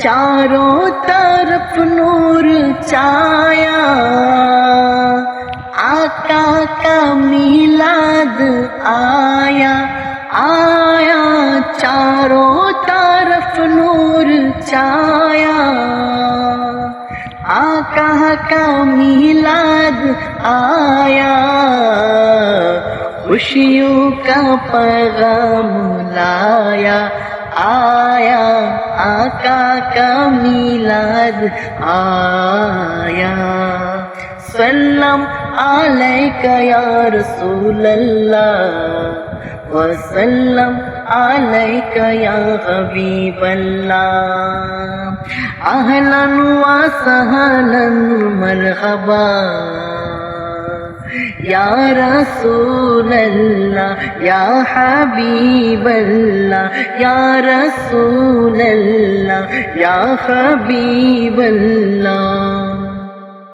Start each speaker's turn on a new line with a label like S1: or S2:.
S1: چاروں طرف نور چھایا، آقا کا میلاد آیا آیا، چاروں طرف نور چھایا، آقا کا میلاد آیا، خوشیوں کا پیغام لایا آیا، آقا کا میلاد آیا۔ سلام علیکہ یا رسول اللہ، وسلم علیکہ یا حبیب اللہ، اہلا وسہلا مرحبا یا رسول اللہ یا حبیب اللہ، یا رسول اللہ یا حبیب اللہ۔